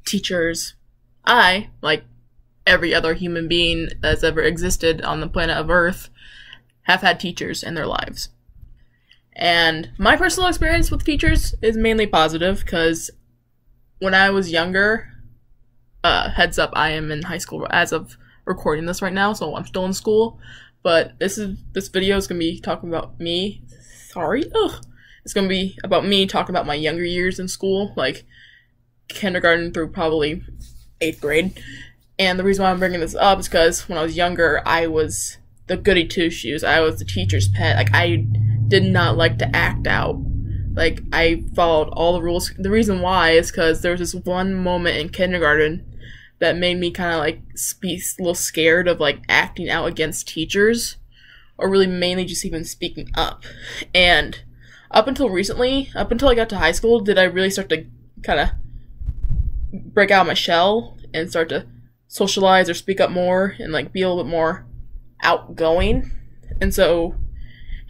Teachers. I, like every other human being that's ever existed on the planet of Earth, have had teachers in their lives. And my personal experience with teachers is mainly positive, because when I was younger, heads up, I am in high school as of recording this right now, so I'm still in school. But this video is gonna be talking about me. It's gonna be about me talking about my younger years in school, like kindergarten through probably 8th grade. And the reason why I'm bringing this up is because when I was younger, I was the goody two-shoes. I was the teacher's pet. Like, I did not like to act out. Like, I followed all the rules. The reason why is because there was this one moment in kindergarten that made me kind of like be a little scared of like acting out against teachers, or really mainly just even speaking up. And up until recently, up until I got to high school, did I really start to kind of break out of my shell and start to socialize or speak up more and like be a little bit more outgoing. And so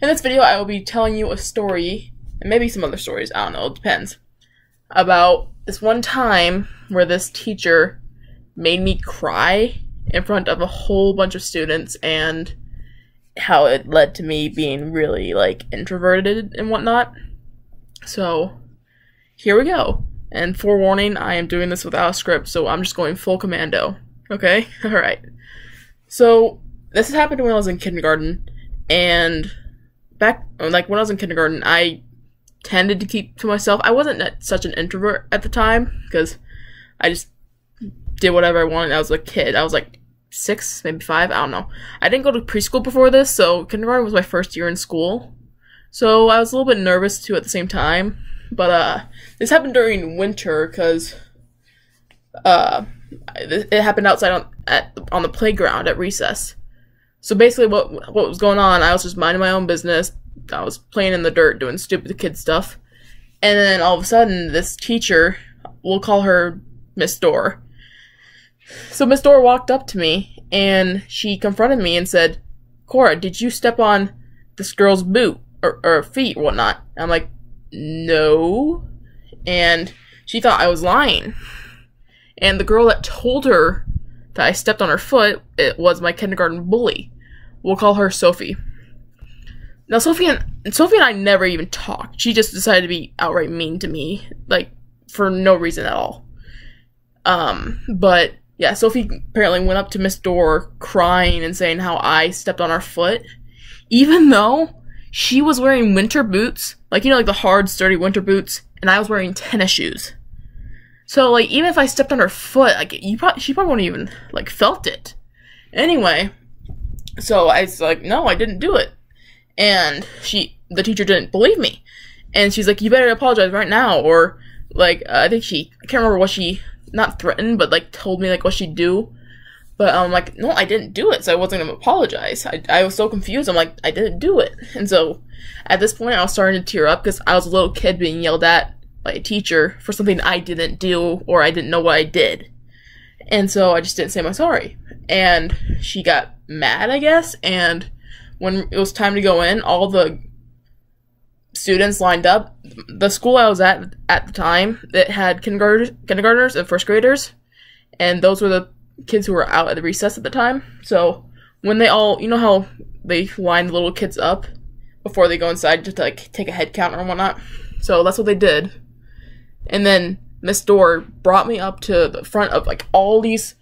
in this video I will be telling you a story, and maybe some other stories, I don't know, it depends, about this one time where this teacher made me cry in front of a whole bunch of students, and how it led to me being really like introverted and whatnot. So here we go. And forewarning, I am doing this without a script, so I'm just going full commando. Okay? Alright. So this has happened when I was in kindergarten, and back, like, when I was in kindergarten, I tended to keep to myself. I wasn't such an introvert at the time, because I just did whatever I wanted. I was a kid. I was like 6, maybe 5, I don't know. I didn't go to preschool before this, so kindergarten was my first year in school. So I was a little bit nervous too at the same time. But this happened during winter, because it happened outside on the playground at recess. So basically what was going on, I was just minding my own business. I was playing in the dirt, doing stupid kid stuff. And then all of a sudden, this teacher, we'll call her Miss Dorr. So Miss Dorr walked up to me, and she confronted me and said, "Cora, did you step on this girl's boot or feet or whatnot?" And I'm like, "No." And she thought I was lying. And the girl that told her that I stepped on her foot, it was my kindergarten bully. We'll call her Sophie. Now, Sophie and I never even talked. She just decided to be outright mean to me, like, for no reason at all. But yeah, Sophie apparently went up to Miss Dorr crying and saying how I stepped on her foot, even though she was wearing winter boots, like, you know, like the hard, sturdy winter boots, and I was wearing tennis shoes. So, like, even if I stepped on her foot, like, she probably wouldn't even, like, felt it. Anyway, so I was like, "No, I didn't do it." And the teacher didn't believe me. And she's like, "You better apologize right now," or, like, I can't remember what she, not threatened, but, like, told me, like, what she'd do. But I'm like, "No, I didn't do it," so I wasn't gonna apologize. I was so confused. I'm like, I didn't do it. And so at this point, I was starting to tear up, because I was a little kid being yelled at by a teacher for something I didn't do, or I didn't know what I did. And so I just didn't say my sorry. And she got mad, I guess, and when it was time to go in, all the students lined up. The school I was at the time, it had kindergartners and first graders, and those were the kids who were out at the recess at the time. So when they all, you know how they line the little kids up before they go inside to like take a head count or whatnot? So that's what they did. And then Miss Dorr brought me up to the front of like all these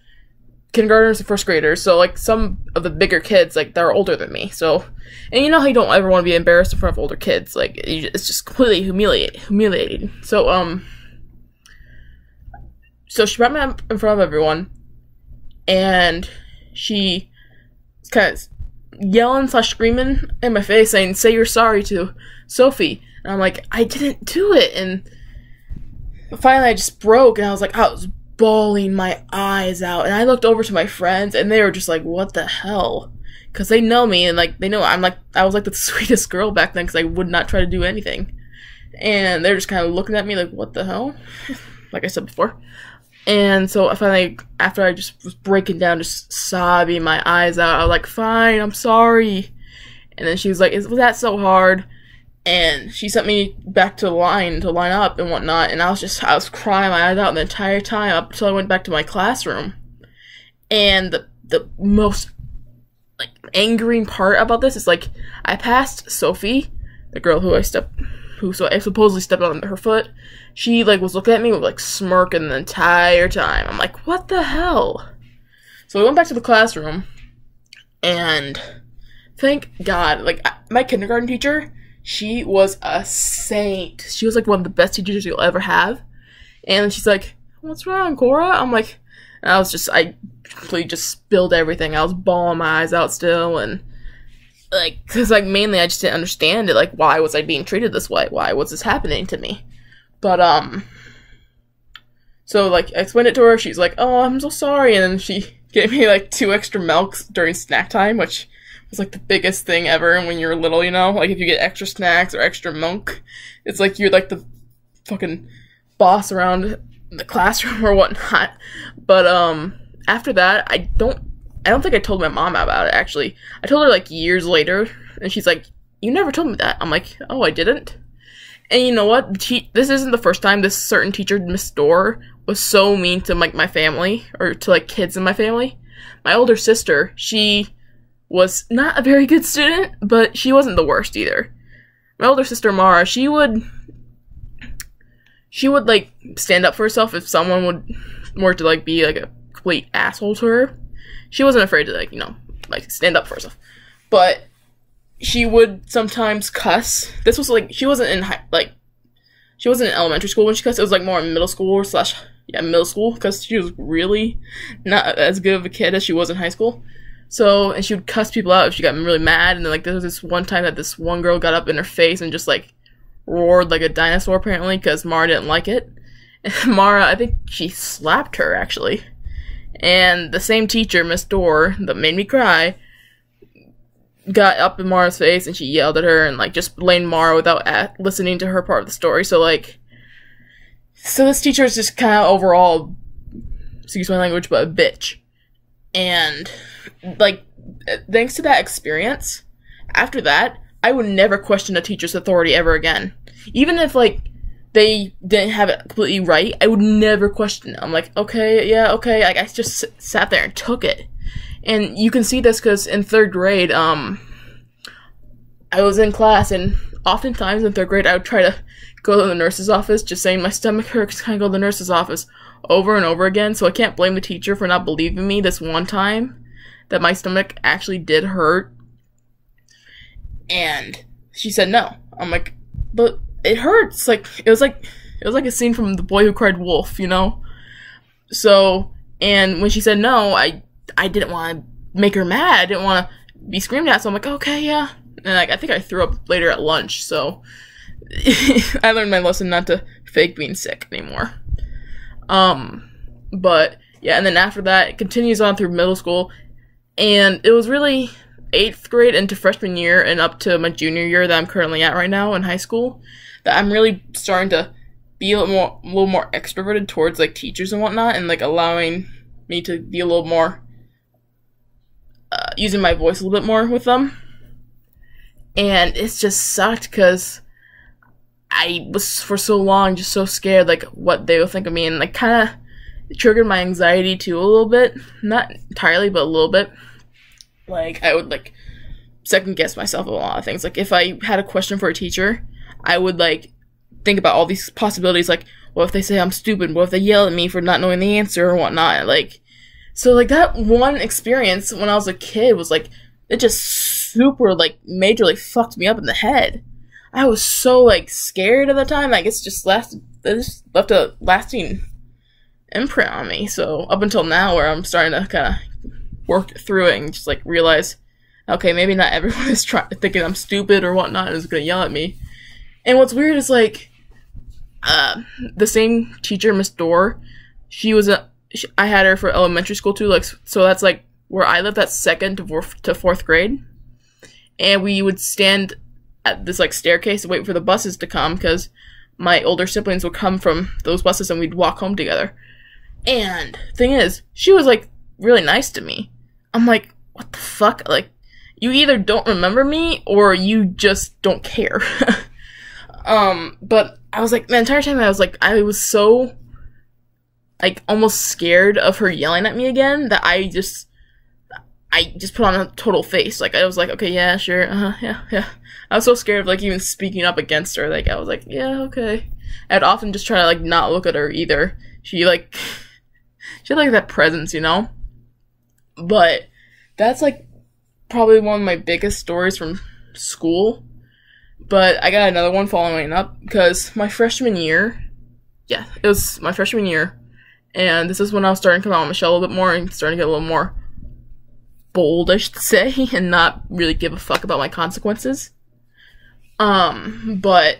kindergartners and first graders. So like some of the bigger kids, like, they're older than me. So, and you know how you don't ever want to be embarrassed in front of older kids. Like, it's just completely humiliating. So so she brought me up in front of everyone, and she was kind of yelling / screaming in my face, saying, "Say you're sorry" to Sophie. And I'm like, I didn't do it. And finally I just broke, and I was bawling my eyes out. And I looked over to my friends, and they were just like, "What the hell?" Because they know me, and like, they know I was like the sweetest girl back then, because I would not try to do anything. And they're just kind of looking at me like, "What the hell?" Like I said before. And so I finally, after I just was breaking down, just sobbing my eyes out, I was like, "Fine, I'm sorry." And then she was like, "Was that so hard?" And she sent me back to the line to line up and whatnot, and I was crying my eyes out the entire time up until I went back to my classroom. And the most, like, angering part about this is, like, I passed Sophie, the girl who I supposedly stepped on her foot. She, like, was looking at me with, like, smirking the entire time. I'm like, what the hell? So we went back to the classroom, and thank God, like, my kindergarten teacher, she was a saint. She was, like, one of the best teachers you'll ever have. And she's like, what's wrong, Cora? I'm like, and I completely just spilled everything. I was bawling my eyes out still, and, like, because, like, mainly I just didn't understand it. Like, why was I being treated this way? Why was this happening to me? But, so, like, I explained it to her. She's like, oh, I'm so sorry. And then she gave me, like, 2 extra milks during snack time, which was, like, the biggest thing ever when you're little, you know? Like, if you get extra snacks or extra milk, it's like you're, like, the fucking boss around the classroom or whatnot. But, after that, I don't think I told my mom about it, actually. I told her, like, years later, and she's like, you never told me that. I'm like, oh, I didn't? And you know what? This isn't the first time this certain teacher, Miss Dorr, was so mean to, like, my family, or to, like, kids in my family. My older sister, she was not a very good student, but she wasn't the worst either. My older sister, Mara, she would, like, stand up for herself if someone were to, like, be, like, a complete asshole to her. She wasn't afraid to, like, you know, like, stand up for herself. But she would sometimes cuss. This was, like, she wasn't in elementary school when she cussed. It was, like, more in middle school middle school, because she was really not as good of a kid as she was in high school. So, and she would cuss people out if she got really mad, and then, like, there was this one time that this one girl got up in her face and just, like, roared like a dinosaur, apparently, because Mara didn't like it. And Mara, I think she slapped her, actually. And the same teacher, Miss Dorr, that made me cry, got up in Mara's face, and she yelled at her, and, like, just blamed Mara without listening to her part of the story. So, like, this teacher is just kind of overall, excuse my language, but a bitch. And, like, thanks to that experience, after that, I would never question a teacher's authority ever again. Even if, like, they didn't have it completely right, I would never question it. I'm like, okay, yeah, okay. Like, I just sat there and took it. And you can see this because in 3rd grade, I was in class, and oftentimes in 3rd grade, I would try to go to the nurse's office, just saying my stomach hurts, can I go to the nurse's office over and over again. So I can't blame the teacher for not believing me this one time that my stomach actually did hurt. And she said no. I'm like, but it hurts. Like, it was like a scene from The Boy Who Cried Wolf, you know? So, and when she said no, I didn't want to make her mad. I didn't want to be screamed at, so I'm like, okay, yeah. And, like, I think I threw up later at lunch, so I learned my lesson not to fake being sick anymore. But, yeah, and then after that, it continues on through middle school, and it was really 8th grade into freshman year and up to my junior year that I'm currently at right now in high school that I'm really starting to be a little more extroverted towards, like, teachers and whatnot, and, like, allowing me to be a little more, using my voice a little bit more with them. And it's just sucked because I was for so long just so scared, like, what they would think of me, and, like, kind of triggered my anxiety too a little bit. Not entirely, but a little bit. Like, I would, like, second guess myself a lot of things. Like, if I had a question for a teacher, I would, like, think about all these possibilities, like, what if they say I'm stupid? What if they yell at me for not knowing the answer or whatnot? Like, so, like, that one experience when I was a kid was, like, it just super, like, majorly fucked me up in the head. I was so, like, scared at the time. Like, it just left a lasting imprint on me. So, up until now, where I'm starting to kind of work through it and just, like, realize, okay, maybe not everyone is thinking I'm stupid or whatnot and is gonna yell at me. And what's weird is, like, the same teacher, Miss Dorr, I had her for elementary school too, like, so that's, like, where I lived at 2nd to 4th grade. And we would stand at this, like, staircase and wait for the buses to come, because my older siblings would come from those buses and we'd walk home together. And thing is, she was, like, really nice to me. I'm like, what the fuck? Like, you either don't remember me or you just don't care. But I was like, the entire time I was so, like, almost scared of her yelling at me again that I just put on a total face. Like, I was like, okay, yeah, sure, yeah. I was so scared of, like, even speaking up against her. Like, I was like, yeah, okay. I'd often just try to, like, not look at her either. She had, like, that presence, you know? But that's, like, probably one of my biggest stories from school. But I got another one following up, because my freshman year, yeah, it was my freshman year, and this is when I was starting to come out on my shell a little bit more, and starting to get a little more bold, I should say, and not really give a fuck about my consequences. But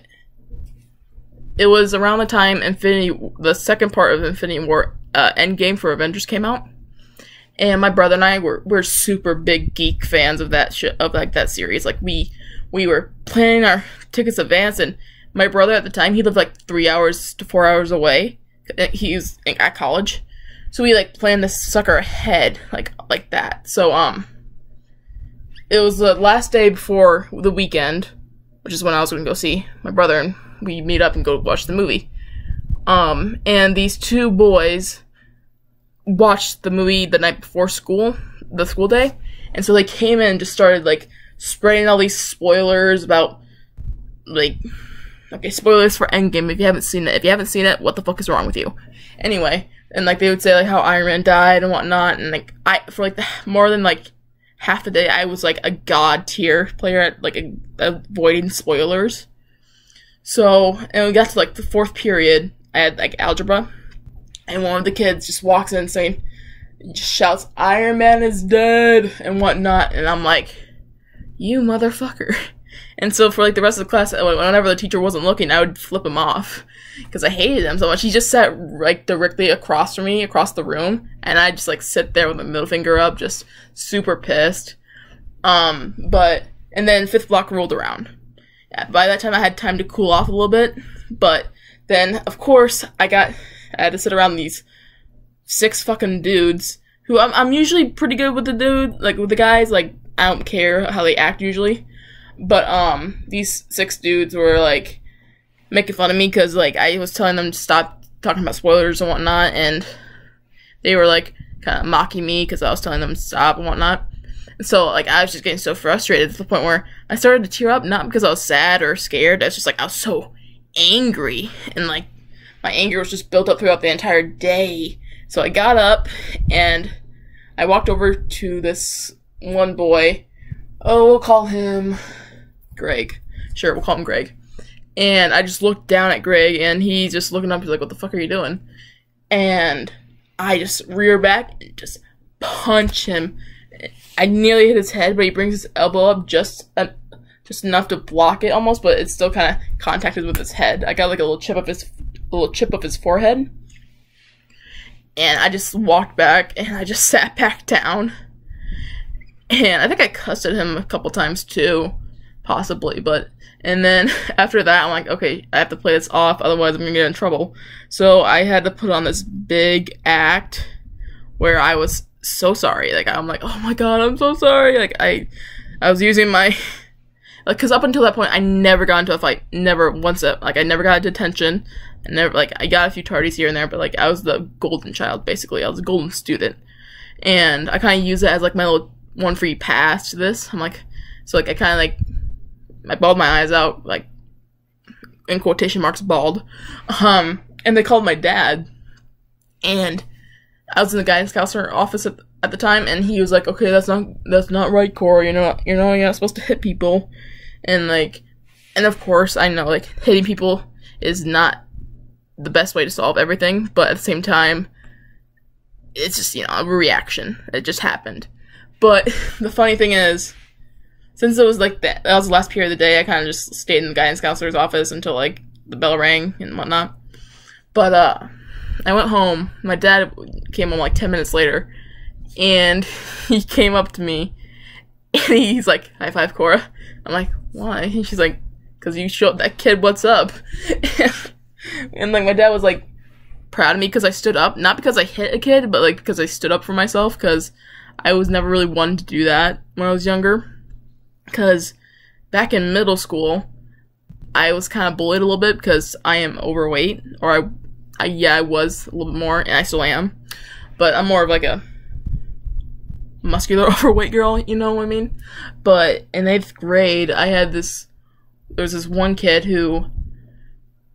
it was around the time the second part of Infinity War, Endgame for Avengers came out, and my brother and I were super big geek fans of that shit, of like that series. Like we were planning our tickets advance, and my brother at the time, he lived like 3 hours to 4 hours away. He was at college, so we like planned this sucker ahead, like that. So it was the last day before the weekend, which is when I was going to go see my brother, and we meet up and go watch the movie. And these two boys watched the movie the night before the school day, and so they came in and just started like spreading all these spoilers about, like, okay, spoilers for Endgame if you haven't seen it. If you haven't seen it, what the fuck is wrong with you? Anyway, and like they would say like how Iron Man died and whatnot, and like for like more than like half the day I was like a god tier player at like avoiding spoilers. So, and we got to like the fourth period, I had like algebra, and one of the kids just walks in saying, just shouts, "Iron Man is dead," and whatnot, and I'm like, you motherfucker. And so for like the rest of the class, whenever the teacher wasn't looking, I would flip him off because I hated him so much. He just sat like directly across from me, across the room, and I'd just like sit there with my middle finger up, just super pissed. And then fifth block rolled around. Yeah, by that time I had time to cool off a little bit, but then of course I had to sit around these 6 fucking dudes who I'm usually pretty good with with the guys, like I don't care how they act usually. But, these 6 dudes were, like, making fun of me because, like, I was telling them to stop talking about spoilers and whatnot, and they were, like, kind of mocking me because I was telling them to stop and whatnot. And so, like, I was just getting so frustrated to the point where I started to tear up, not because I was sad or scared, it's just, like, I was so angry, and, like, my anger was just built up throughout the entire day. So I got up, and I walked over to this one boy. Oh, we'll call him Greg. Sure, we'll call him Greg. And I just looked down at Greg, and he's just looking up. He's like, "What the fuck are you doing?" And I just rear back and just punch him. I nearly hit his head, but he brings his elbow up just enough to block it almost, but it's still kind of contacted with his head. I got like a little chip of his forehead. And I just walked back, and I just sat back down. And I think I cussed at him a couple times too, possibly, and then after that, I'm like, okay, I have to play this off, otherwise I'm gonna get in trouble. So I had to put on this big act where I was so sorry. Like, I'm like, oh my god, I'm so sorry. Like, I was using my, like, cause up until that point, I never got into a fight. Never once, like, I never got detention. I never, like, I got a few tardies here and there, but, like, I was the golden child, basically. I was a golden student. And I kind of use it as, like, my little one free pass to this. I'm like, so like I kind of like, I bawled my eyes out, like in quotation marks bald. And they called my dad, and I was in the guidance counselor office at the time, and he was like, okay, that's not right, Corey. You're not supposed to hit people, and like, and of course I know like hitting people is not the best way to solve everything, but at the same time, it's just, a reaction. It just happened. But the funny thing is, since it was like that was the last period of the day, I kind of just stayed in the guidance counselor's office until like the bell rang and whatnot. But I went home. My dad came home like 10 minutes later, and he came up to me, and he's like, "High five, Cora." I'm like, "Why?" And she's like, "'Cause you showed that kid what's up." And like my dad was like proud of me because I stood up, not because I hit a kid, but like because I stood up for myself, because I was never really one to do that when I was younger. Because back in middle school, I was kind of bullied a little bit because I am overweight, or I was a little bit more, and I still am, but I'm more of like a muscular overweight girl, you know what I mean? But in 8th grade, there was this one kid who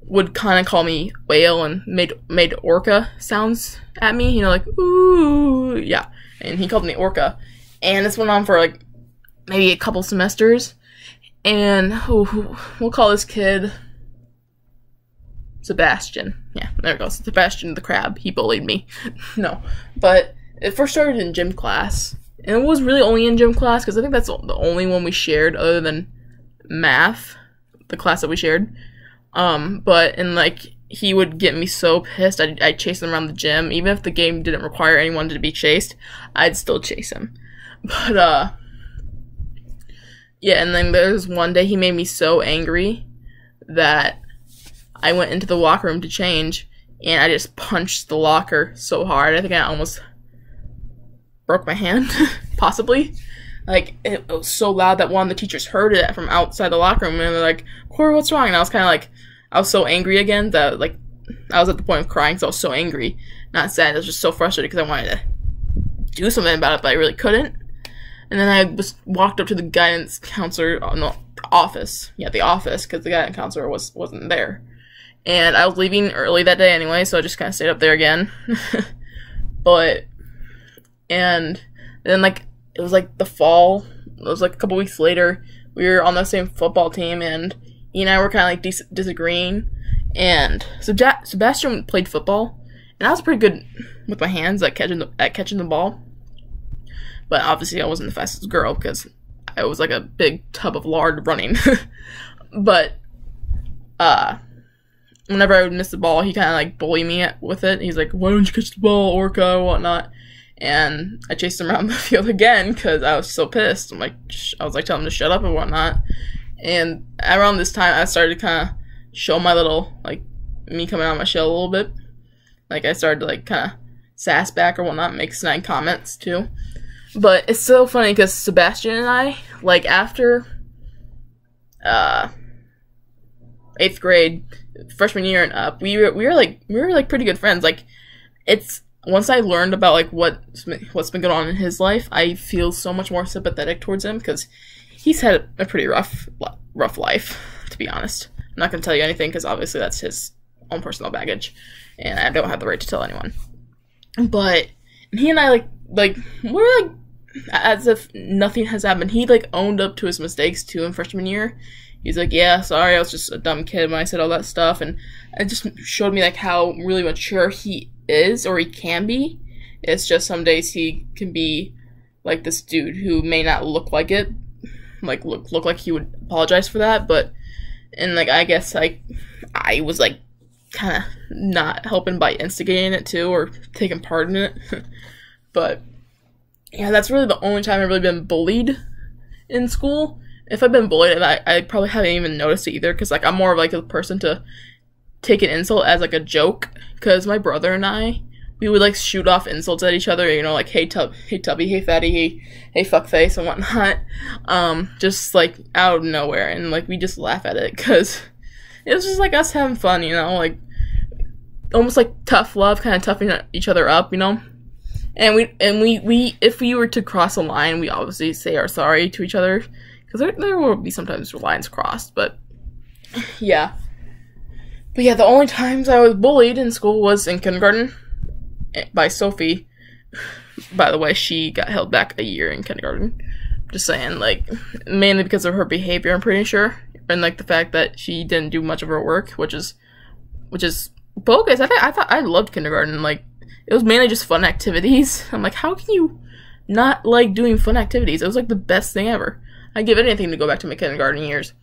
would kind of call me whale and made orca sounds at me, you know, like, ooh, yeah, and he called me orca, and this went on for like maybe a couple semesters, and we'll call this kid Sebastian. Yeah, there it goes. Sebastian the crab. He bullied me. No, but it first started in gym class, and it was really only in gym class because I think that's the only one we shared other than math, the class that we shared. But like he would get me so pissed. I'd chase him around the gym, even if the game didn't require anyone to be chased. I'd still chase him. But yeah, and then there's one day he made me so angry that I went into the locker room to change, and I just punched the locker so hard. I think I almost broke my hand, possibly. Like, it was so loud that one of the teachers heard it from outside the locker room, and they're like, Corey, what's wrong? And I was kind of like, I was so angry again that, like, I was at the point of crying because I was so angry. Not sad, I was just so frustrated because I wanted to do something about it, but I really couldn't. And then I walked up to the guidance counselor in the office. Yeah, the office, because the guidance counselor wasn't there. And I was leaving early that day anyway, so I just kind of stayed up there again. And then, like, it was like the fall. It was like a couple weeks later. We were on the same football team, and he and I were kind of like disagreeing. And Sebastian played football, and I was pretty good with my hands at catching the ball. But obviously I wasn't the fastest girl because I was like a big tub of lard running. But whenever I would miss the ball, he kind of like bullied me with it. He's like, why don't you catch the ball, orca, or whatnot. And I chased him around the field again because I was so pissed. I was like telling him to shut up and whatnot. And around this time, I started to kind of show my little, like, me coming out of my shell a little bit. Like, I started to, like, kind of sass back or whatnot, make snide comments, too. But it's so funny because Sebastian and I, like, after 8th grade, freshman year and up, we were pretty good friends. Like, once I learned about, like, what's been going on in his life, I feel so much more sympathetic towards him because he's had a pretty rough life, to be honest. I'm not going to tell you anything because obviously that's his own personal baggage, and I don't have the right to tell anyone. But he and I, we're, like, as if nothing has happened. He, like, owned up to his mistakes, too, in freshman year. He's like, yeah, sorry, I was just a dumb kid when I said all that stuff, and it just showed me, like, how really mature he is, or he can be. It's just some days he can be, like, this dude who may not look like it, like, look like he would apologize for that, but, and, like, I guess, like, I was, like, kind of not helping by instigating it, too, or taking part in it, but yeah, that's really the only time I've really been bullied in school. If I've been bullied, I probably haven't even noticed it either, because, like, I'm more of, like, a person to take an insult as, like, a joke, because my brother and I, we would, like, shoot off insults at each other, you know, like, hey tubby, hey fatty, hey fuckface, and whatnot, just, like, out of nowhere, and, like, we just laugh at it, because it was just, like, us having fun, you know, like, almost, like, tough love, kind of toughing each other up, you know. And we if we were to cross a line, we obviously say our sorry to each other, because there will be sometimes lines crossed, but yeah. But yeah, the only times I was bullied in school was in kindergarten by Sophie. By the way, she got held back a year in kindergarten. Just saying, like, mainly because of her behavior, I'm pretty sure, and like the fact that she didn't do much of her work, which is bogus. I thought I loved kindergarten, like. It was mainly just fun activities. I'm like, how can you not like doing fun activities? It was like the best thing ever. I'd give anything to go back to my kindergarten years.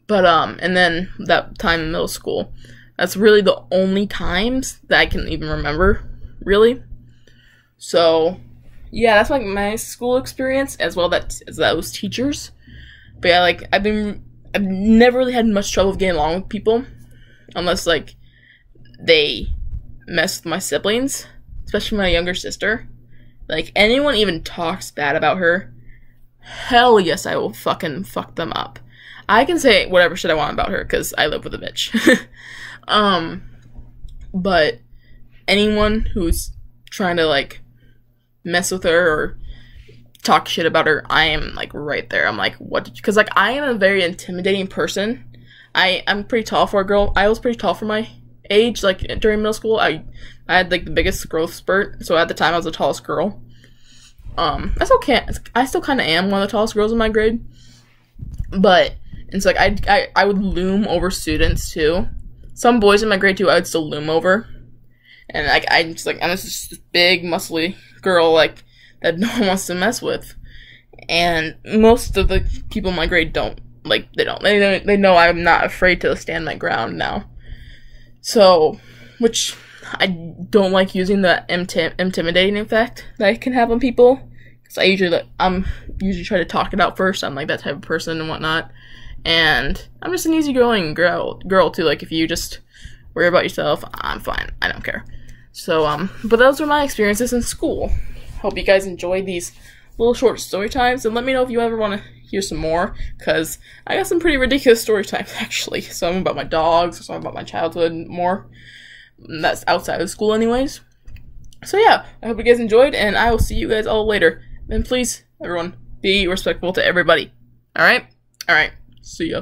But, and then that time in middle school. That's really the only times that I can even remember, really. So, yeah, that's like my school experience, as well as those teachers. But yeah, like, I've never really had much trouble getting along with people. Unless, like, they mess with my siblings, especially my younger sister. Like, anyone even talks bad about her, hell yes, I will fucking fuck them up. I can say whatever shit I want about her because I live with a bitch. But anyone who's trying to, like, mess with her or talk shit about her, I am, like, right there. I'm like, what? Because, like, I am a very intimidating person. I'm pretty tall for a girl. I was pretty tall for my age, like, during middle school. I had, like, the biggest growth spurt, so at the time I was the tallest girl. I still kind of am one of the tallest girls in my grade. But it's like I would loom over students too. Some boys in my grade too, I would still loom over. And like I'm just this big, muscly girl like that no one wants to mess with. And most of the people in my grade don't. They know I'm not afraid to stand my ground now. So, which I don't like using the intimidating effect that I can have on people. Because I'm usually try to talk it out first. I'm like that type of person and whatnot. And I'm just an easygoing girl too. Like, if you just worry about yourself, I'm fine. I don't care. So, but those were my experiences in school. Hope you guys enjoyed these little short story times, and let me know if you ever want to hear some more, because I got some pretty ridiculous story times, actually. Some about my dogs, some about my childhood, more. That's outside of school anyways. So yeah, I hope you guys enjoyed, and I will see you guys all later. And please, everyone, be respectful to everybody. Alright? Alright. See ya.